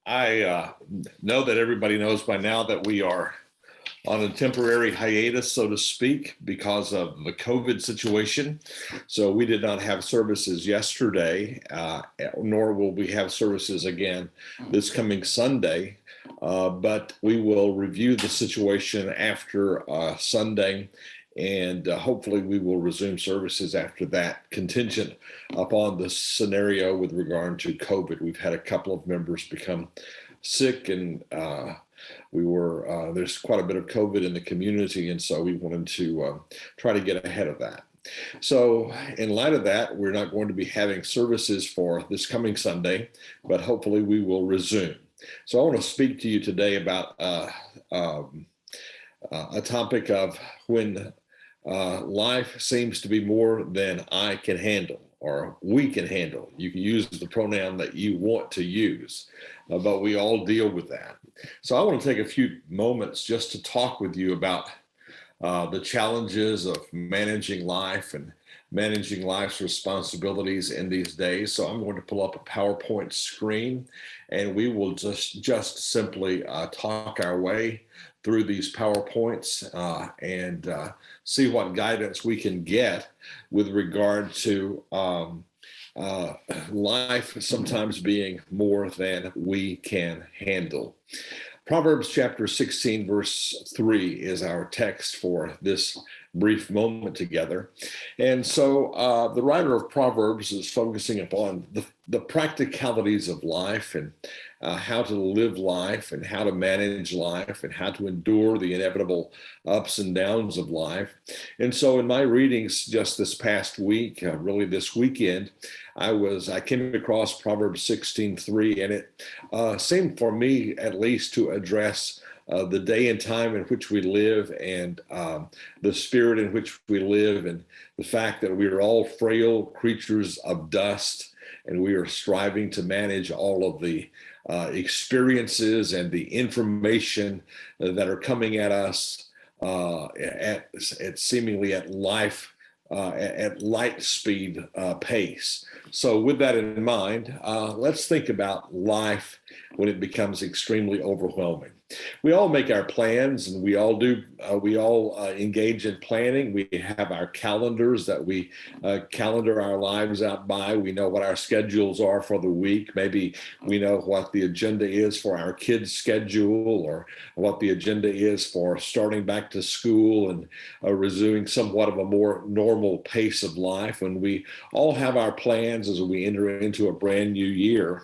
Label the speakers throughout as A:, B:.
A: I know that everybody knows by now that we are on a temporary hiatus, so to speak, because of the COVID situation. So we did not have services yesterday, nor will we have services again this coming Sunday. But we will review the situation after Sunday, and hopefully we will resume services after that, contingent upon the scenario with regard to COVID. We've had a couple of members become sick, and there's quite a bit of COVID in the community, and so we wanted to try to get ahead of that. So in light of that, we're not going to be having services for this coming Sunday, but hopefully we will resume. So I want to speak to you today about a topic of when life seems to be more than I can handle or we can handle. You can use the pronoun that you want to use, but we all deal with that. So I want to take a few moments just to talk with you about the challenges of managing life and managing life's responsibilities in these days. So I'm going to pull up a PowerPoint screen, and we will just simply talk our way through these PowerPoints and see what guidance we can get with regard to life sometimes being more than we can handle. Proverbs chapter 16, verse 3 is our text for this brief moment together. And so the writer of Proverbs is focusing upon the practicalities of life and how to live life and how to manage life and how to endure the inevitable ups and downs of life. And so in my readings just this past week, really this weekend, I came across Proverbs 16:3, and it seemed for me at least to address the day and time in which we live, and the spirit in which we live, and the fact that we are all frail creatures of dust, and we are striving to manage all of the experiences and the information that are coming at us at seemingly at light speed pace. So with that in mind, let's think about life when it becomes extremely overwhelming. We all make our plans, and we all engage in planning. We have our calendars that we calendar our lives out by. We know what our schedules are for the week. Maybe we know what the agenda is for our kids' schedule, or what the agenda is for starting back to school and resuming somewhat of a more normal pace of life. And we all have our plans as we enter into a brand new year.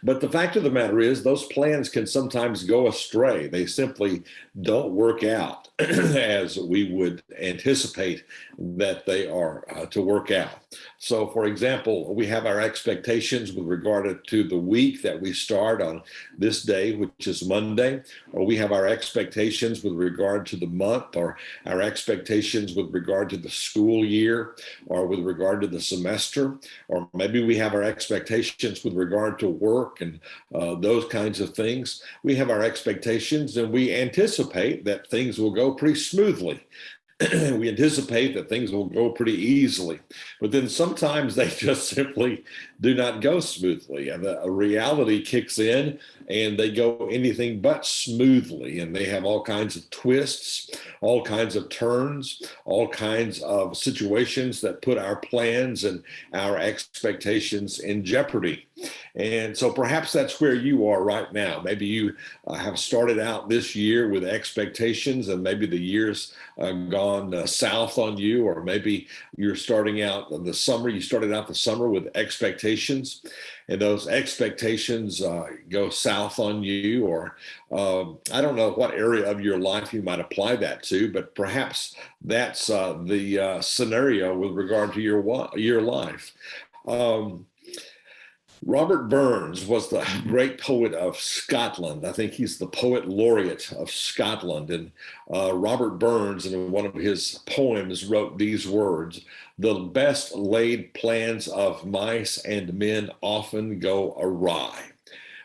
A: But the fact of the matter is, those plans can sometimes go astray. They simply don't work out as we would anticipate that they are to work out. So, for example, we have our expectations with regard to the week that we start on this day, which is Monday, or we have our expectations with regard to the month, or our expectations with regard to the school year, or with regard to the semester, or maybe we have our expectations with regard to work and those kinds of things. We have our expectations, and we anticipate that things will go pretty smoothly. We anticipate that things will go pretty easily, but then sometimes they just simply do not go smoothly, and a reality kicks in, and they go anything but smoothly, and they have all kinds of twists, all kinds of turns, all kinds of situations that put our plans and our expectations in jeopardy. And so perhaps that's where you are right now. Maybe you have started out this year with expectations, and maybe the year's gone south on you, or maybe you're starting out the summer. You started out the summer with expectations, and those expectations go south on you, or I don't know what area of your life you might apply that to, but perhaps that's the scenario with regard to your life. Robert Burns was the great poet of Scotland. I think he's the poet laureate of Scotland. And Robert Burns, in one of his poems, wrote these words: "The best laid plans of mice and men often go awry."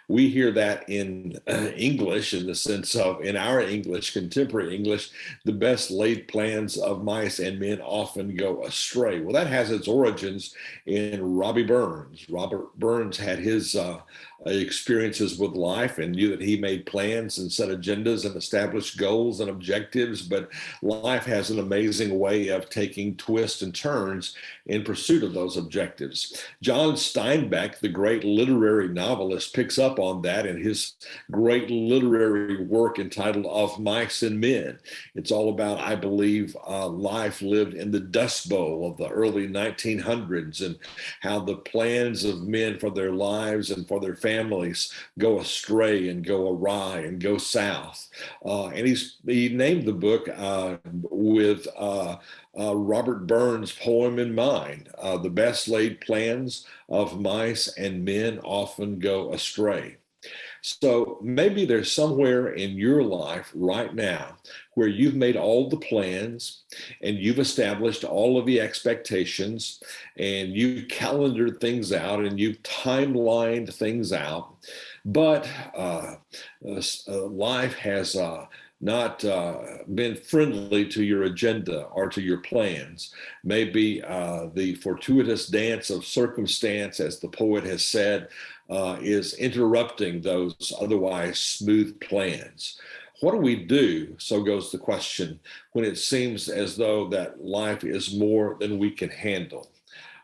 A: We hear that in English, in the sense of, in our English, contemporary English, the best laid plans of mice and men often go astray. Well, that has its origins in Robbie Burns. Robert Burns had his experiences with life and knew that he made plans and set agendas and established goals and objectives. But life has an amazing way of taking twists and turns in pursuit of those objectives. John Steinbeck, the great literary novelist, picks up on that in his great literary work entitled Of Mice and Men. It's all about, I believe, life lived in the Dust Bowl of the early 1900s and how the plans of men for their lives and for their families go astray and go awry and go south. And he named the book with Robert Burns' poem in mind. The best laid plans of mice and men often go astray. So maybe there's somewhere in your life right now where you've made all the plans and you've established all of the expectations and you've calendared things out and you've timelined things out, but life has not been friendly to your agenda or to your plans. Maybe the fortuitous dance of circumstance, as the poet has said, is interrupting those otherwise smooth plans. What do we do, so goes the question, when it seems as though that life is more than we can handle?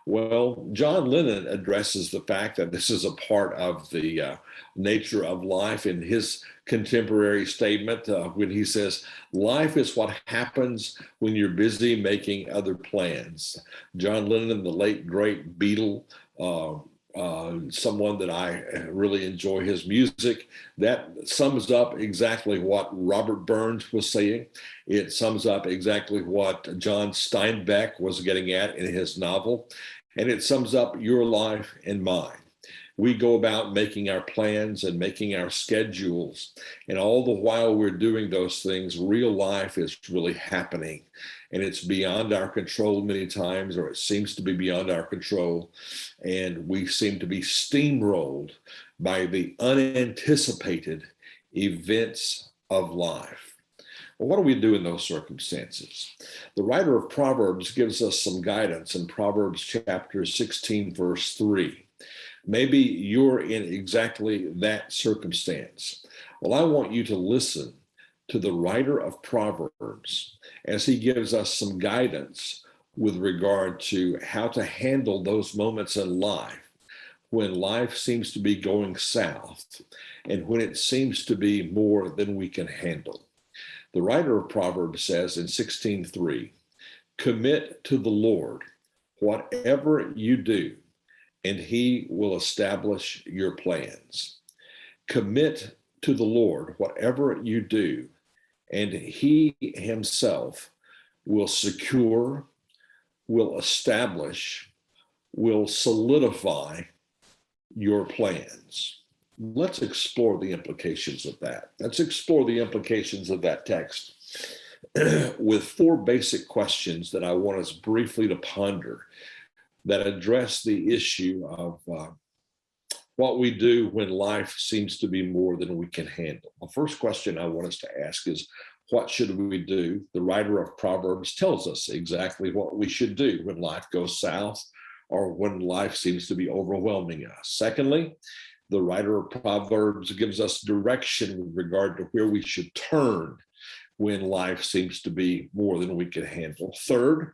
A: Well, John Lennon addresses the fact that this is a part of the nature of life in his contemporary statement when he says, life is what happens when you're busy making other plans. John Lennon, the late great Beatle, someone that I really enjoy his music. That sums up exactly what Robert Burns was saying. It sums up exactly what John Steinbeck was getting at in his novel. And it sums up your life and mine. We go about making our plans and making our schedules. And all the while we're doing those things, real life is really happening. And it's beyond our control many times, or it seems to be beyond our control. And we seem to be steamrolled by the unanticipated events of life. Well, what do we do in those circumstances? The writer of Proverbs gives us some guidance in Proverbs chapter 16, verse 3. Maybe you're in exactly that circumstance. Well, I want you to listen to the writer of Proverbs as he gives us some guidance with regard to how to handle those moments in life when life seems to be going south and when it seems to be more than we can handle. The writer of Proverbs says in 16:3, commit to the Lord whatever you do, and he will establish your plans. Commit to the Lord whatever you do, and he himself will secure, will establish, will solidify your plans. Let's explore the implications of that. Let's explore the implications of that text with four basic questions that I want us briefly to ponder that address the issue of what we do when life seems to be more than we can handle. The first question I want us to ask is, what should we do? The writer of Proverbs tells us exactly what we should do when life goes south or when life seems to be overwhelming us. Secondly, the writer of Proverbs gives us direction with regard to where we should turn when life seems to be more than we can handle. Third,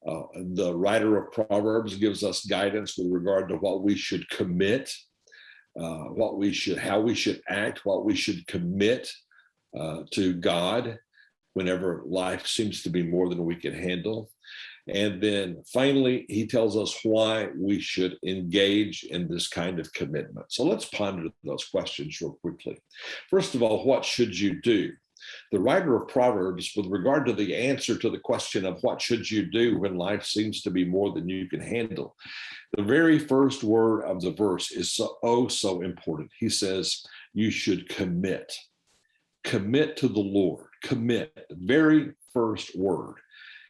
A: the writer of Proverbs gives us guidance with regard to what we should commit, how we should act, what we should commit to God whenever life seems to be more than we can handle. And then finally, he tells us why we should engage in this kind of commitment. So let's ponder those questions real quickly. First of all, what should you do? The writer of Proverbs, with regard to the answer to the question of what should you do when life seems to be more than you can handle, the very first word of the verse is so important. He says, you should commit. Commit to the Lord. Commit, the very first word.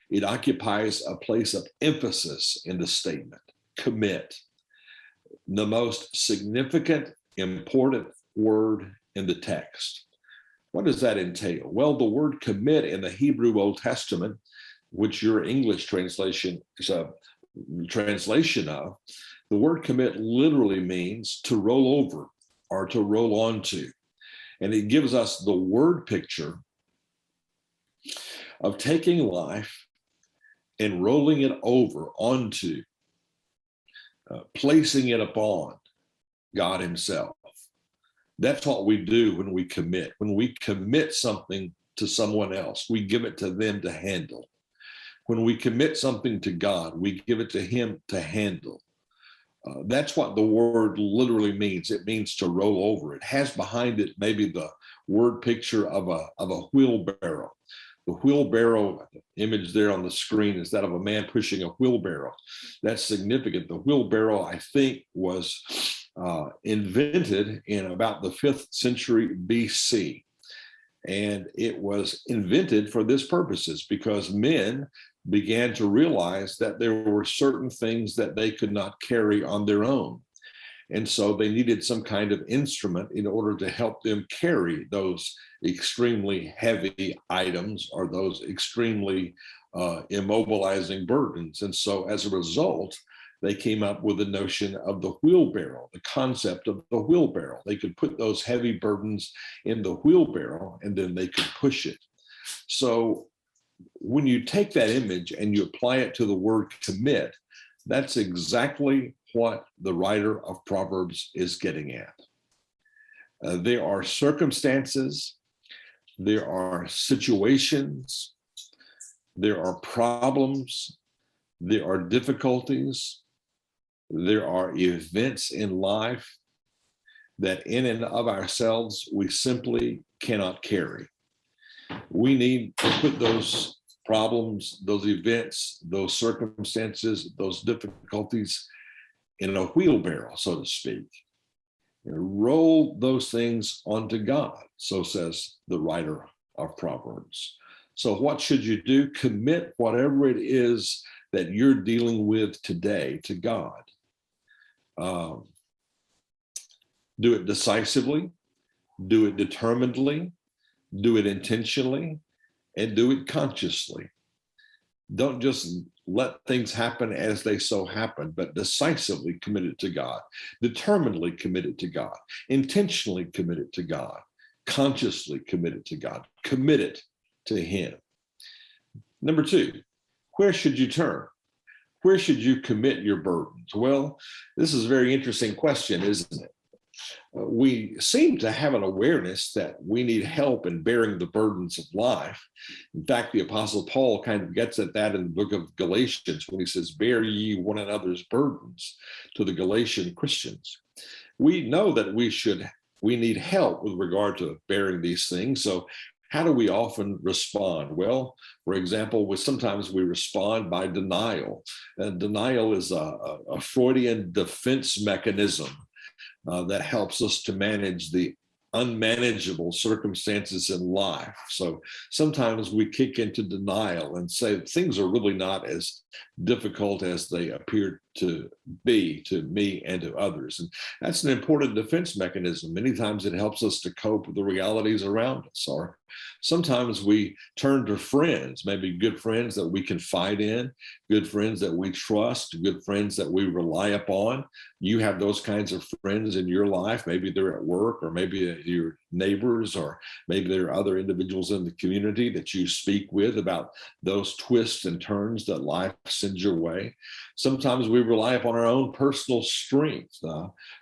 A: It occupies a place of emphasis in the statement. Commit. The most significant, important word in the text. What does that entail? Well, the word commit in the Hebrew Old Testament, which your English translation is a translation of, the word commit literally means to roll over, or to roll onto. And it gives us the word picture of taking life and rolling it over onto, placing it upon God himself. That's what we do when we commit. When we commit something to someone else, we give it to them to handle. When we commit something to God, we give it to him to handle. That's what the word literally means. It means to roll over. It has behind it maybe the word picture of a wheelbarrow. The wheelbarrow image there on the screen is that of a man pushing a wheelbarrow. That's significant. The wheelbarrow, I think, was invented in about the 5th century BC. And it was invented for this purposes because men began to realize that there were certain things that they could not carry on their own. And so they needed some kind of instrument in order to help them carry those extremely heavy items or those extremely immobilizing burdens. And so as a result, they came up with the notion of the wheelbarrow, the concept of the wheelbarrow. They could put those heavy burdens in the wheelbarrow and then they could push it. So when you take that image and you apply it to the word commit, that's exactly what the writer of Proverbs is getting at. There are circumstances, there are situations, there are problems, there are difficulties, there are events in life that in and of ourselves we simply cannot carry. We need to put those problems, those events, those circumstances, those difficulties in a wheelbarrow, so to speak. And roll those things onto God, so says the writer of Proverbs. So what should you do? Commit whatever it is that you're dealing with today to God. Do it decisively, do it determinedly, do it intentionally, and do it consciously. Don't just let things happen as they so happen, but decisively commit it to God, determinedly commit it to God, intentionally commit it to God, consciously commit it to God, commit it to him. Number 2, where should you turn? Where should you commit your burdens? Well, this is a very interesting question, isn't it? We seem to have an awareness that we need help in bearing the burdens of life. In fact, the Apostle Paul kind of gets at that in the book of Galatians when he says, bear ye one another's burdens to the Galatian Christians. We know that we need help with regard to bearing these things. So how do we often respond? Well, for example, sometimes we respond by denial. Denial is a Freudian defense mechanism that helps us to manage the unmanageable circumstances in life. So sometimes we kick into denial and say things are really not as difficult as they appear to be to me and to others. And that's an important defense mechanism. Many times it helps us to cope with the realities around us. Or sometimes we turn to friends, maybe good friends that we confide in, good friends that we trust, good friends that we rely upon. You have those kinds of friends in your life. Maybe they're at work, or maybe your neighbors, or maybe there are other individuals in the community that you speak with about those twists and turns that life sends your way. Sometimes we rely upon our own personal strength.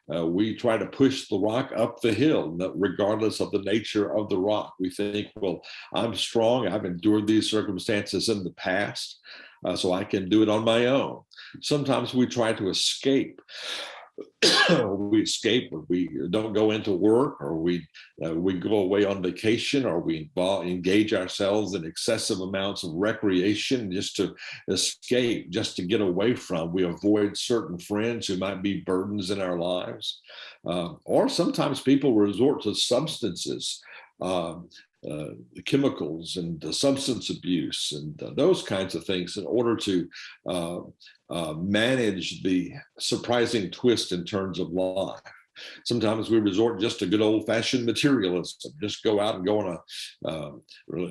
A: We try to push the rock up the hill, regardless of the nature of the rock. We think, well, I'm strong. I've endured these circumstances in the past, so I can do it on my own. Sometimes we try to escape. We escape, or we don't go into work, or we go away on vacation, or we engage ourselves in excessive amounts of recreation just to escape, just to get away from. We avoid certain friends who might be burdens in our lives. Or sometimes people resort to substances, chemicals and substance abuse and those kinds of things in order to manage the surprising twists and turns of life. Sometimes we resort just to good old-fashioned materialism, just go out and go on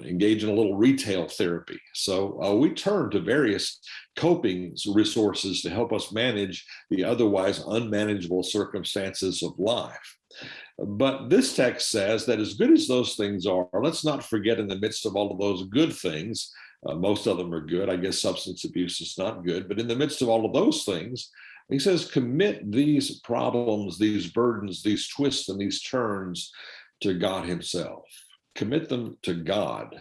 A: engage in a little retail therapy. So we turn to various coping resources to help us manage the otherwise unmanageable circumstances of life. But this text says that as good as those things are, let's not forget in the midst of all of those good things, most of them are good. I guess substance abuse is not good, but in the midst of all of those things, he says, commit these problems, these burdens, these twists and these turns to God himself. Commit them to God.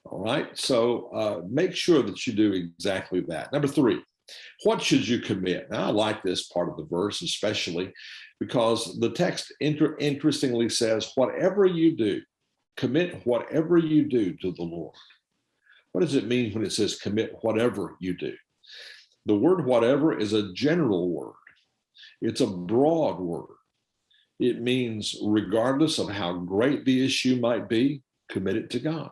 A: All right. So make sure that you do exactly that. Number 3, what should you commit? Now, I like this part of the verse, especially because the text interestingly says, whatever you do, commit whatever you do to the Lord. What does it mean when it says commit whatever you do? The word whatever is a general word. It's a broad word. It means regardless of how great the issue might be, commit it to God.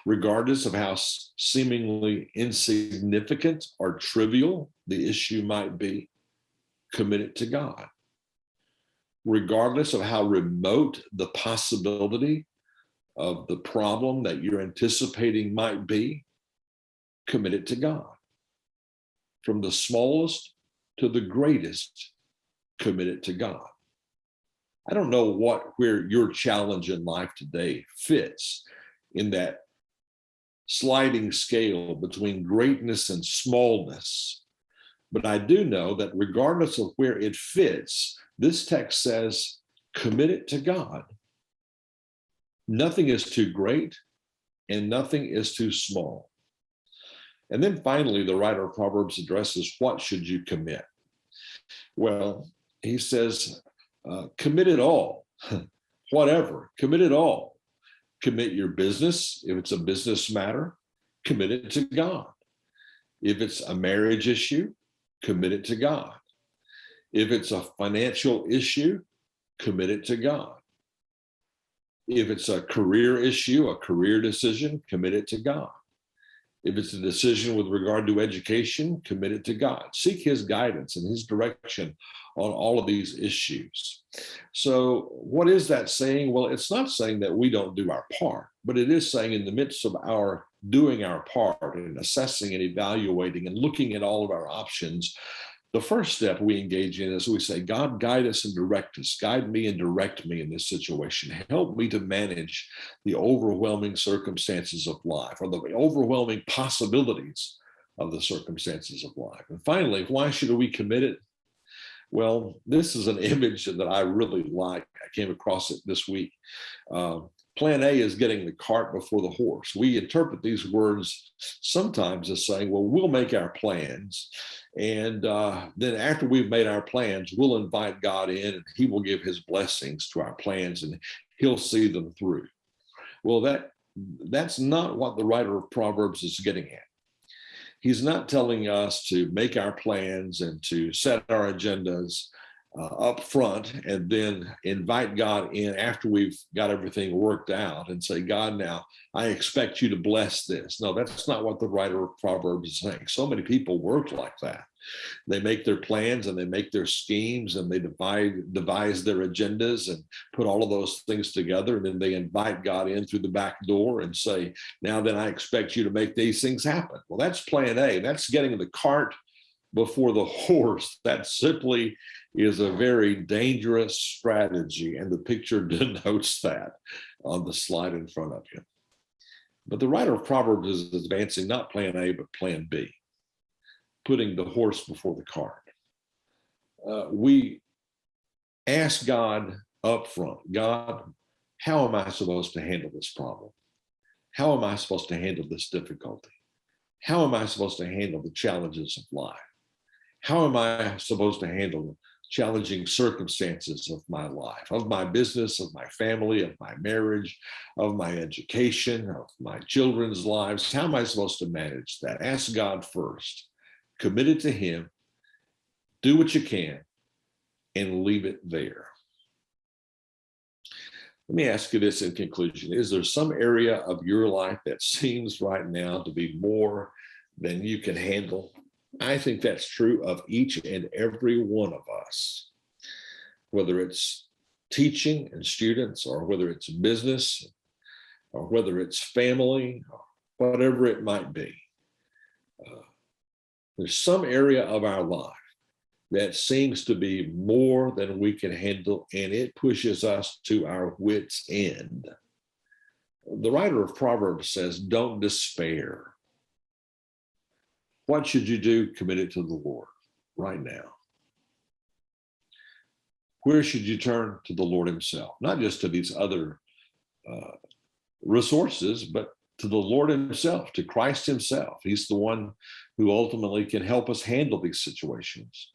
A: Regardless of how seemingly insignificant or trivial the issue might be, commit it to God. Regardless of how remote the possibility of the problem that you're anticipating might be, commit it to God. From the smallest to the greatest, commit it to God. I don't know where your challenge in life today fits in that sliding scale between greatness and smallness. But I do know that regardless of where it fits, this text says, commit it to God. Nothing is too great and nothing is too small. And then finally, the writer of Proverbs addresses what should you commit? Well, he says, commit it all, whatever, commit it all. Commit your business. If it's a business matter, commit it to God. If it's a marriage issue, commit it to God. If it's a financial issue, commit it to God. If it's a career issue, a career decision, commit it to God. If it's a decision with regard to education, commit it to God. Seek his guidance and his direction on all of these issues. So what is that saying? Well, it's not saying that we don't do our part, but it is saying in the midst of our doing our part and assessing and evaluating and looking at all of our options, the first step we engage in is we say, God, guide us and direct us. Guide me and direct me in this situation. Help me to manage the overwhelming circumstances of life or the overwhelming possibilities of the circumstances of life. And finally, why should we commit it? Well, this is an image that I really like. I came across it this week. Plan A is getting the cart before the horse. We interpret these words sometimes as saying, well, we'll make our plans. And then after we've made our plans, we'll invite God in and he will give his blessings to our plans and he'll see them through. Well, that's not what the writer of Proverbs is getting at. He's not telling us to make our plans and to set our agendas up front and then invite God in after we've got everything worked out and say, God, now I expect you to bless this. No, that's not what the writer of Proverbs is saying. So many people work like that. They make their plans and they make their schemes and they devise their agendas and put all of those things together. And then they invite God in through the back door and say, now then I expect you to make these things happen. Well, that's plan A. That's getting the cart before the horse. That simply is a very dangerous strategy. And the picture denotes that on the slide in front of you. But the writer of Proverbs is advancing not plan A, but plan B, putting the horse before the cart. We ask God up front, God, how am I supposed to handle this problem? How am I supposed to handle this difficulty? How am I supposed to handle the challenges of life? How am I supposed to handle challenging circumstances of my life, of my business, of my family, of my marriage, of my education, of my children's lives? How am I supposed to manage that? Ask God first. Commit it to him. Do what you can and leave it there. Let me ask you this in conclusion. Is there some area of your life that seems right now to be more than you can handle? I think that's true of each and every one of us. whether it's teaching and students, or whether it's business, or whether it's family, or whatever it might be. There's some area of our life that seems to be more than we can handle, and it pushes us to our wits' end. The writer of Proverbs says, don't despair. What should you do? Commit it to the Lord right now. Where should you turn? To the Lord himself, not just to these other resources, but to the Lord himself, to Christ himself. He's the one who ultimately can help us handle these situations.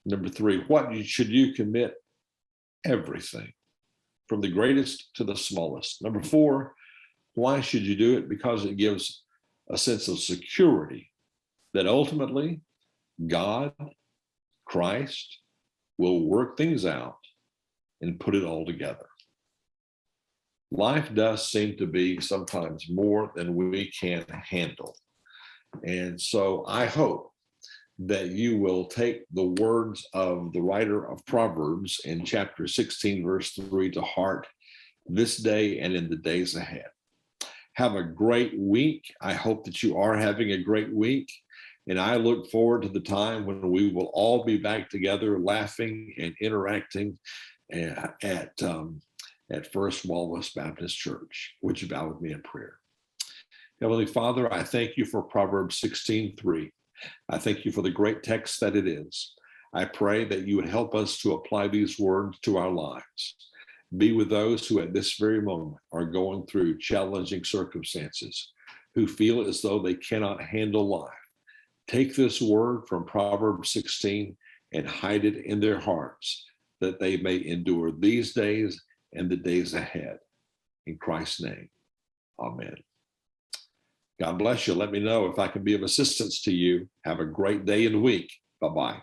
A: Number 3, what should you commit? Everything, from the greatest to the smallest. Number 4, why should you do it? Because it gives a sense of security that ultimately God, Christ, will work things out and put it all together. Life does seem to be sometimes more than we can handle. And so I hope that you will take the words of the writer of Proverbs in chapter 16, verse 3 to heart this day and in the days ahead. Have a great week. I hope that you are having a great week. And I look forward to the time when we will all be back together, laughing and interacting at First Walrus Baptist Church. Would you bow with me in prayer? Heavenly Father, I thank you for Proverbs 16:3. I thank you for the great text that it is. I pray that you would help us to apply these words to our lives. Be with those who at this very moment are going through challenging circumstances, who feel as though they cannot handle life. Take this word from Proverbs 16 and hide it in their hearts, that they may endure these days and the days ahead. In Christ's name, amen. God bless you. Let me know if I can be of assistance to you. Have a great day and week. Bye-bye.